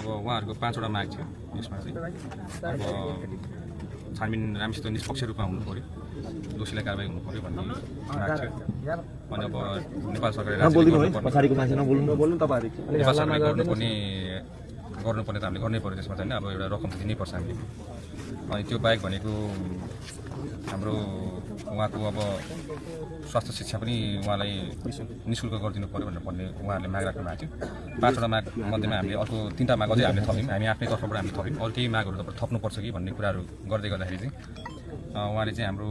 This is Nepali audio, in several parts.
अब उहाँहरूको 5वटा माग थियो यसमा चाहिँ। अब छानबिन राम्रोसित निष्पक्ष रूपमा हुनु पर्यो, दोषीलाई कारबाही हुनु पर्यो भन्ने माग थियो। अनि अब नेपाल सरकारले गर्नुपर्ने त हामीले गर्नै पर्यो, त्यसमा चाहिँ अब एउटा रकम दिनै पर्छ हामीले। अनि त्यो बाहेक भनेको हाम्रो उहाँको अब स्वास्थ्य शिक्षा पनि उहाँलाई निःशुल्क गरिदिनु पर्यो भनेर भन्ने उहाँहरूले माग राख्नु भएको थियो। 5वटा माग मध्येमा हामीले अर्को 3टा माग अझै हामीले थप्यौँ, हामी आफ्नै तर्फबाट हामीले थप्यौँ। अरू केही मागहरू तपाईँ थप्नुपर्छ कि भन्ने कुराहरू गर्दै गर्दाखेरि चाहिँ उहाँले चाहिँ हाम्रो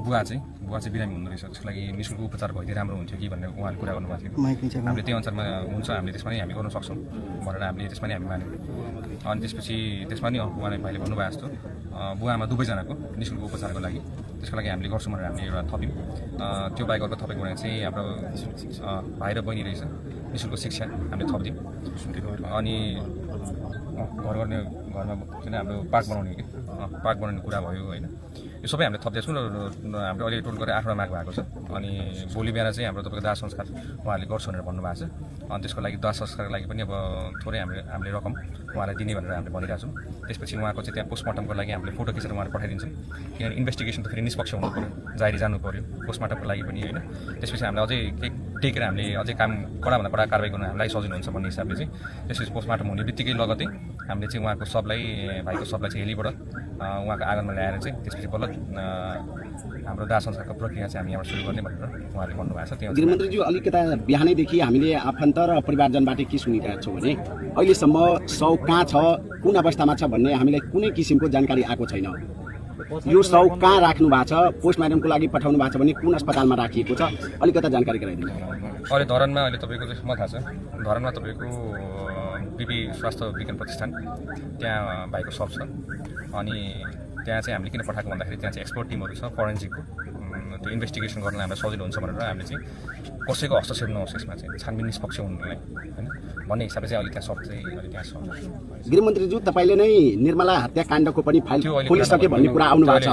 बुवा चाहिँ बिरामी हुँदो रहेछ, त्यसको लागि निःशुल्क उपचार भइदिए राम्रो हुन्थ्यो कि भन्ने उहाँले कुरा गर्नुभएको थियो। हामीले त्यही अनुसारमा हुन्छ, हामीले त्यसमा नि हामी गर्न सक्छौँ भनेर हामीले त्यसमा नि हामी मान्यौँ। अनि त्यसपछि त्यसमा नि उहाँले भाइले भन्नुभएको जस्तो बुवा आमा दुवैजनाको निःशुल्क उपचारको लागि त्यसको लागि हामीले गर्छौँ भनेर हामीले एउटा थप्यौँ। त्यो बाहेक अर्को थपेको भने चाहिँ हाम्रो भाइ र बहिनी रहेछ, निःशुल्क शिक्षा हामीले थपिदिउँ। अनि घरमा किन हाम्रो पार्क बनाउने कुरा भयो होइन, यो सबै हामीले थप्दैछौँ र हाम्रो अहिले टोटल गरेर 8वटा माग भएको छ। अनि भोलि बिहान चाहिँ हाम्रो तपाईँको दाह संस्कार उहाँहरूले गर्छु भनेर भन्नुभएको छ। अनि त्यसको लागि दाह संस्कारको लागि पनि अब थोरै हामीले रकम उहाँलाई दिने भनेर हामीले भनिरहेको छौँ। त्यसपछि उहाँको चाहिँ त्यहाँ पोस्टमार्टमको लागि हामीले फोटो खिचेर उहाँलाई पठाइदिन्छौँ, किनभने इन्भेस्टिगेसन त फेरि निष्पक्ष हुनु पऱ्यो, जारी जानु पऱ्यो पोस्टमार्टमको लागि पनि होइन। त्यसपछि हामीले अझै केही टेकेर हामीले अझै काम कडाभन्दा कडा कारबाही गर्न हामीलाई सजिलो हुन्छ भन्ने हिसाबले चाहिँ त्यसपछि पोस्टमार्टम हुने बित्तिकै लगतै हामीले चाहिँ उहाँको सबलाई भाइको सबलाई चाहिँ हेलीबाट उहाँको आँगनमा ल्याएर चाहिँ त्यसपछि बल्ल हाम्रो दाह संस्कारको प्रक्रिया चाहिँ हामी यहाँबाट सुरु गर्ने भनेर उहाँले भन्नुभएको छ। गृहमन्त्रीज्यू, अलिकता बिहानैदेखि हामीले आफन्त र परिवारजनबाट के सुनिरहेको छौँ भने अहिलेसम्म शव कहाँ छ, कुन अवस्थामा छ भन्ने हामीलाई कुनै किसिमको जानकारी आएको छैन। यो शव कहाँ राख्नु भएको छ, पोस्टमार्टमको लागि पठाउनु भएको छ भने कुन अस्पतालमा राखिएको छ, अलिकता जानकारी गराइदिनु। अहिले धरानमा अहिले तपाईँको चाहिँ थाहा छ, धरानमा तपाईँको बिपी स्वास्थ्य विज्ञान प्रतिष्ठान त्यहाँ भाइको सब छ। अनि त्यहाँ चाहिँ हामीले किन पठाएको भन्दाखेरि त्यहाँ चाहिँ एक्सपर्ट टिमहरू छ फोरेन्सिकको, त्यो इन्भेस्टिगेसन गर्न हामीलाई सजिलो हुन्छ भनेर हामीले चाहिँ कसैको हस्तक्षेप नहोस् यसमा चाहिँ छानबिन निष्पक्ष हुनुलाई होइन भन्ने हिसाबले चाहिँ अहिले त्यहाँ सब चाहिँ अहिले त्यहाँ छ। गृहमन्त्रीज्यू, तपाईँले नै निर्मला हत्याकाण्डको पनि फाइल खोलिसके भन्ने कुरा आउनु भएको छ।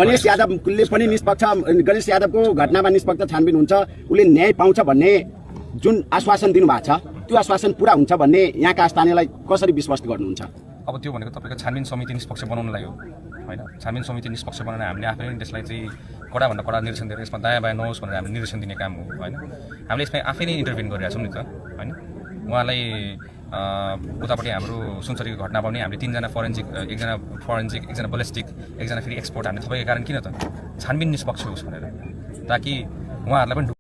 गणेश यादवले पनि निष्पक्ष, गणेश यादवको घटनामा निष्पक्ष छानबिन हुन्छ, उसले न्याय पाउँछ भन्ने जुन आश्वासन दिनुभएको छ त्यो आश्वासन पुरा हुन्छ भन्ने यहाँका स्थानीयलाई कसरी विश्वास गर्नुहुन्छ? अब त्यो भनेको तपाईँको छानबिन समिति निष्पक्ष बनाउनलाई हो होइन। छानबिन समिति निष्पक्ष बनाउन हामीले आफैले त्यसलाई चाहिँ कडाभन्दा कडा निर्देशन दिएर यसमा दायाँ बायाँ नहोस् भनेर हामीले निर्देशन दिने काम हो होइन। हामीले यसमा आफै नै इन्टरभेन गरिरहेको छौँ नि त होइन। उहाँलाई उतापट्टि हाम्रो सुनसरीको घटनामा पनि हामीले 3जना फोरेन्सिक, एकजना बलिस्टिक, एकजना फेरि एक्सपर्ट हामीले थपेको कारण किन त छानबिन निष्पक्ष होस् भनेर, ताकि उहाँहरूलाई पनि